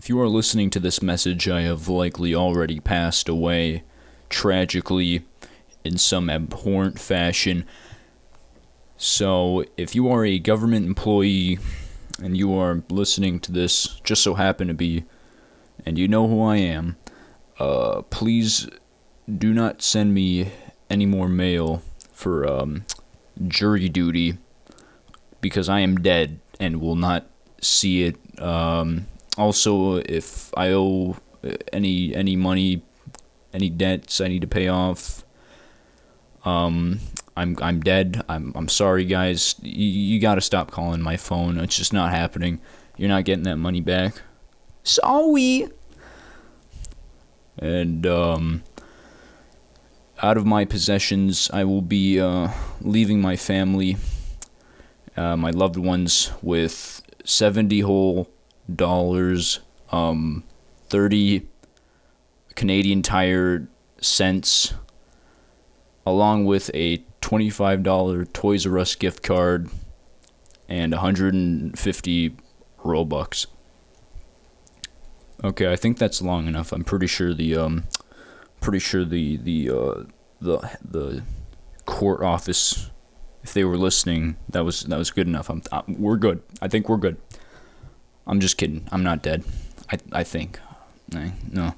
If you are listening to this message, I have likely already passed away, tragically, in some abhorrent fashion. So, if you are a government employee and you are listening to this, just so happen to be, and you know who I am, please do not send me any more mail for jury duty, because I am dead and will not see it. Also, if I owe any money, any debts I need to pay off, I'm dead. I'm sorry, guys. You gotta stop calling my phone. It's just not happening. You're not getting that money back. Sorry. And out of my possessions, I will be leaving my family, my loved ones, with $70 whole dollars, 30 Canadian Tire cents, along with a $25 Toys R Us gift card and 150 Robux. Okay, I think that's long enough. I'm pretty sure the court office, if they were listening, that was good enough. We're good. I think we're good. I'm just kidding. I'm not dead. I think. No.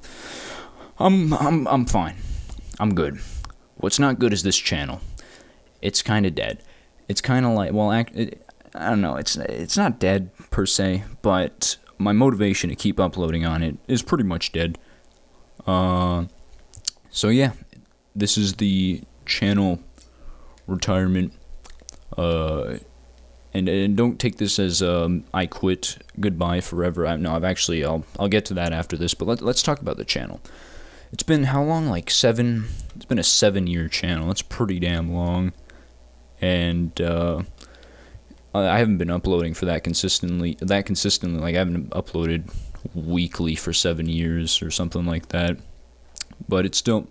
I'm fine. I'm good. What's not good is this channel. It's kind of dead. It's kind of like, well, I don't know. It's not dead per se, but my motivation to keep uploading on it is pretty much dead. So yeah, this is the channel retirement. And don't take this as I quit, goodbye forever. I'll get to that after this, but let's talk about the channel. It's been how long? Like 7? It's been a 7-year channel. That's pretty damn long. And I haven't been uploading for that consistently. Like, I haven't uploaded weekly for 7 years or something like that. But it's still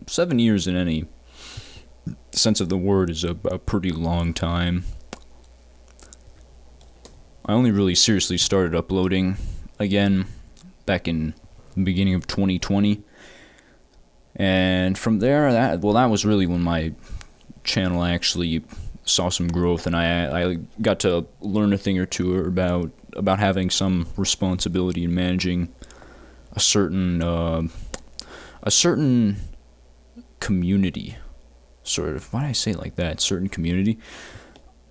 7 years in any sense of the word is a pretty long time. I only really seriously started uploading again back in the beginning of 2020. And from there, that was really when my channel actually saw some growth, and I got to learn a thing or two about having some responsibility in managing a certain community, sort of. Why did I say it like that? Certain community.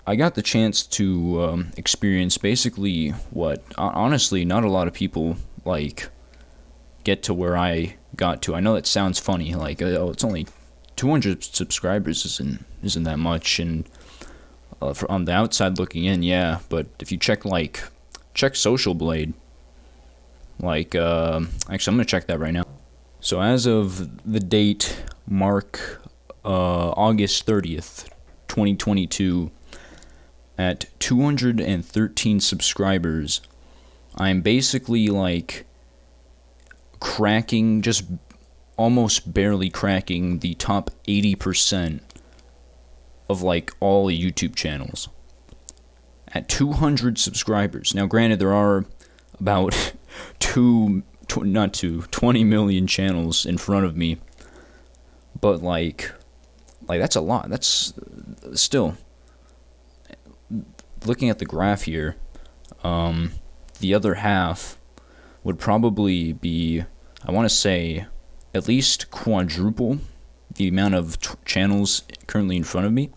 I got the chance to experience basically what, honestly, not a lot of people, get to where I got to. I know that sounds funny, it's only 200 subscribers isn't that much, and on the outside looking in, yeah, but if you check Social Blade, actually, I'm gonna check that right now. So as of the date, mark August 30th, 2022, at 213 subscribers, I'm basically just almost barely cracking the top 80% of all YouTube channels at 200 subscribers. Now, granted, there are about 20 million channels in front of me, but that's a lot. That's still, looking at the graph here, the other half would probably be, I want to say, at least quadruple the amount of channels currently in front of me.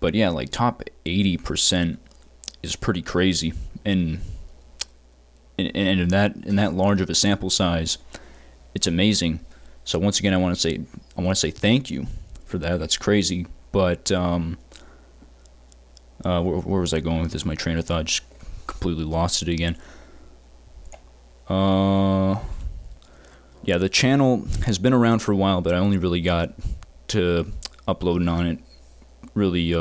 But yeah, top 80% is pretty crazy, and in that large of a sample size, it's amazing. So once again, I want to say thank you for that. That's crazy. But where was I going with this? My train of thought just completely lost it again. Yeah, the channel has been around for a while, but I only really got to uploading on it really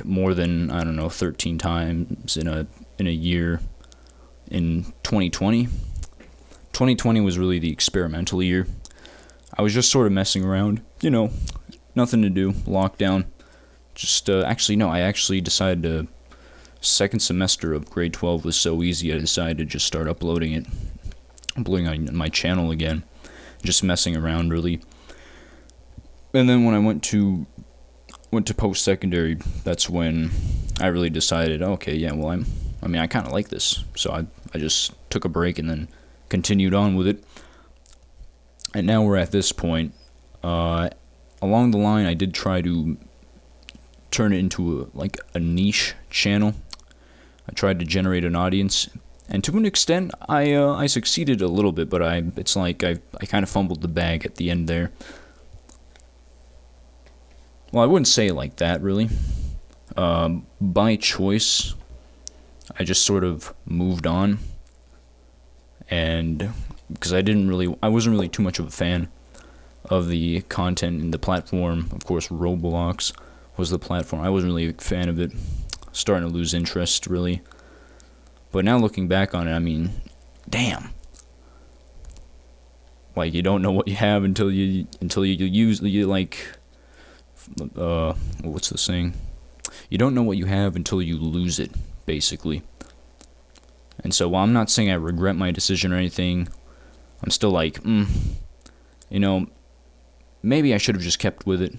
more than, I don't know, 13 times in a year in 2020. 2020 was really the experimental year. I was just sort of messing around, nothing to do, lockdown. I actually decided to second semester of grade 12 was so easy, I decided to just start uploading on my channel again, just messing around really. And then when I went to post-secondary, that's when I really decided, okay, yeah, well, I kind of like this, so I just took a break and then continued on with it. And now we're at this point. Along the line, I did try to turn it into a niche channel. I tried to generate an audience, and to an extent, I succeeded a little bit, but it's like I kind of fumbled the bag at the end there. Well, I wouldn't say it like that, really. By choice, I just sort of moved on, and because I wasn't really too much of a fan of the content in the platform. Of course, Roblox was the platform. I wasn't really a fan of it. Starting to lose interest, really. But now looking back on it, I mean, damn. Like, you don't know what you have until you use what's the saying? You don't know what you have until you lose it, basically. And so while I'm not saying I regret my decision or anything, I'm still like, maybe I should have just kept with it.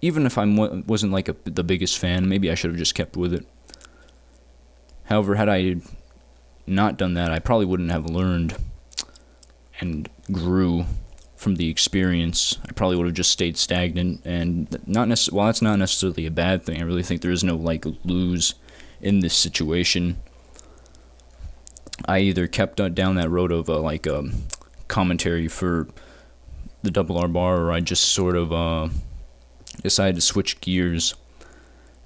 Even if I wasn't the biggest fan, maybe I should have just kept with it. However, had I not done that, I probably wouldn't have learned and grew from the experience. I probably would have just stayed stagnant, and while that's not necessarily a bad thing, I really think there is no lose in this situation. I either kept down that road of commentary for the Double R Bar, or I just sort of decided to switch gears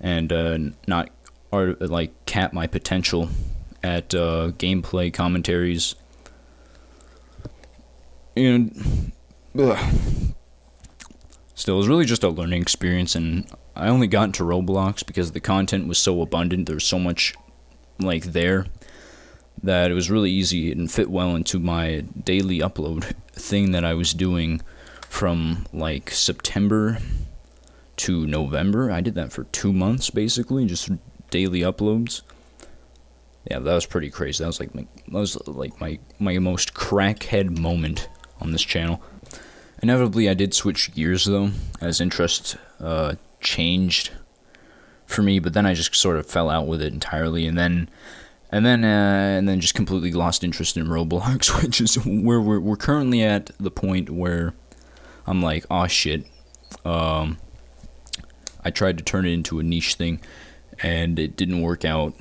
and not cap my potential at gameplay commentaries. And still, it was really just a learning experience, and I only got into Roblox because the content was so abundant. There was so much there that it was really easy and fit well into my daily upload thing that I was doing from September to November. I did that for 2 months, basically, just daily uploads. Yeah, that was pretty crazy. That was my most crackhead moment on this channel. Inevitably, I did switch gears though, as interest changed for me. But then I just sort of fell out with it entirely, and then just completely lost interest in Roblox, which is where we're currently at the point where I'm like, oh shit. I tried to turn it into a niche thing, and it didn't work out.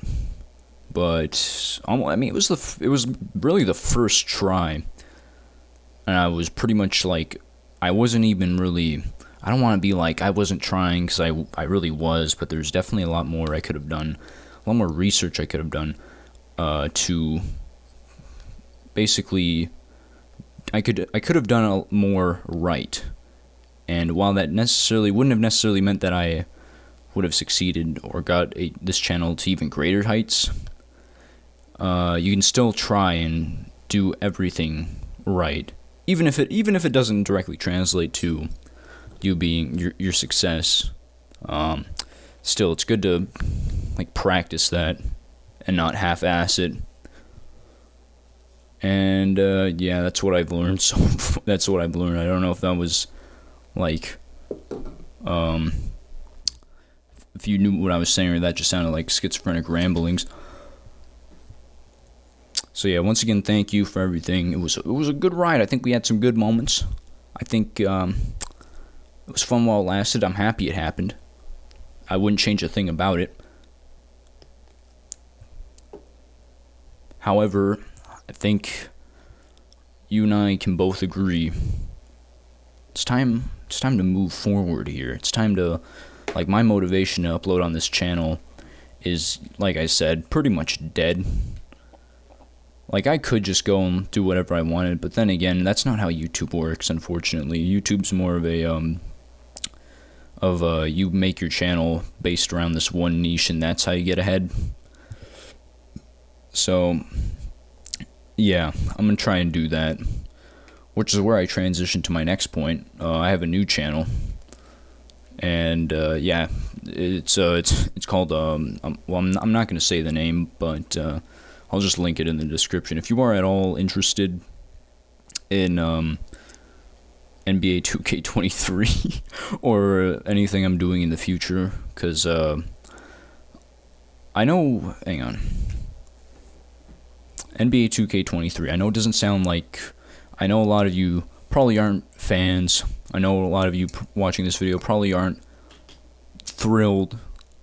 But it was really the first try, and I was pretty much I wasn't even really. I don't want to be I wasn't trying, because I really was, but there's definitely a lot more I could have done, a lot more research I could have done to basically. I could have done more right. And while that wouldn't have necessarily meant that I would have succeeded or got this channel to even greater heights, you can still try and do everything right, even if it doesn't directly translate to you being your success. Still, it's good to practice that and not half-ass it. And yeah, that's what I've learned. So that's what I've learned. I don't know if that was if you knew what I was saying, or that just sounded like schizophrenic ramblings. So yeah, once again, thank you for everything. It was a good ride. I think we had some good moments. I think it was fun while it lasted. I'm happy it happened. I wouldn't change a thing about it. However, I think you and I can both agree it's time to move forward here. It's time to, my motivation to upload on this channel is, like I said, pretty much dead. I could just go and do whatever I wanted, but then again, that's not how YouTube works, unfortunately. YouTube's more of you make your channel based around this one niche, and that's how you get ahead. So, yeah, I'm going to try and do that, which is where I transition to my next point. I have a new channel, and yeah, it's called well, I'm not gonna say the name, but I'll just link it in the description. If you are at all interested in NBA 2K23 or anything I'm doing in the future, because I know, hang on, NBA 2K23, I know it doesn't sound like, I know a lot of you probably aren't fans, I know a lot of you watching this video probably aren't thrilled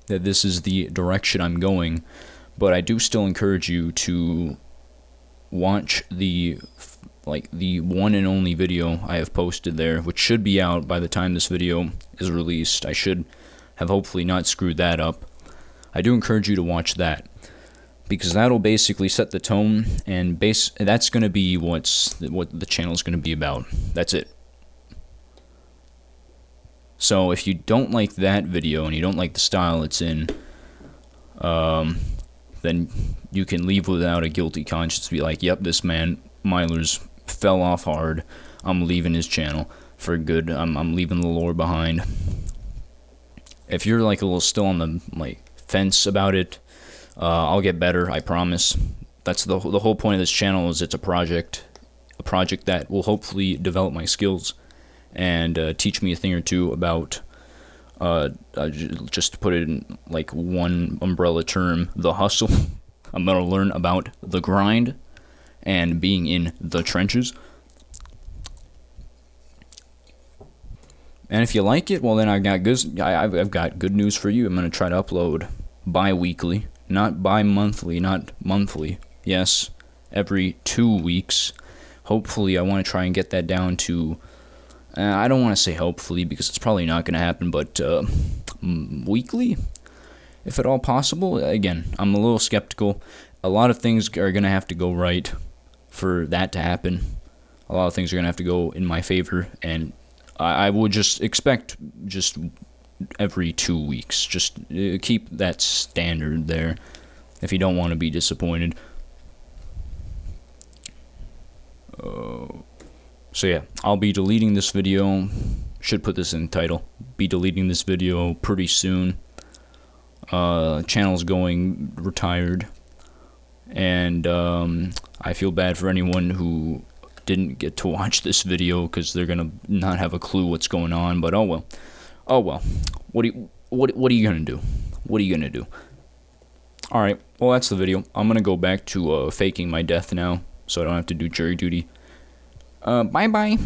that this is the direction I'm going, but I do still encourage you to watch the one and only video I have posted there, which should be out by the time this video is released. I should have hopefully not screwed that up. I do encourage you to watch that, because that'll basically set the tone, and that's going to be what the channel is going to be about. That's it. So if you don't like that video and you don't like the style it's in, then you can leave without a guilty conscience. Be like, yep, this man Myllers fell off hard. I'm leaving his channel for good. I'm leaving the lore behind. If you're like a little still on the fence about it, I'll get better, I promise. That's the whole point of this channel, is it's a project that will hopefully develop my skills and teach me a thing or two about, just to put it in like one umbrella term, the hustle. I'm gonna learn about the grind and being in the trenches. And if you like it, well then I've got good news for you. I'm gonna try to upload bi-weekly. Not bi-monthly, not monthly. Yes, every 2 weeks. Hopefully, I want to try and get that down to, I don't want to say hopefully, because it's probably not going to happen, but weekly, if at all possible. Again, I'm a little skeptical. A lot of things are going to have to go right for that to happen. A lot of things are going to have to go in my favor, and I would just expect just every 2 weeks. Just keep that standard there if you don't want to be disappointed. So yeah, I'll be deleting this video. Should put this in the title. Be deleting this video pretty soon. Channel's going retired, and I feel bad for anyone who didn't get to watch this video, because they're gonna not have a clue what's going on. But oh well. What are you gonna do? What are you gonna do? All right. Well, that's the video. I'm gonna go back to faking my death now, so I don't have to do jury duty. Bye bye.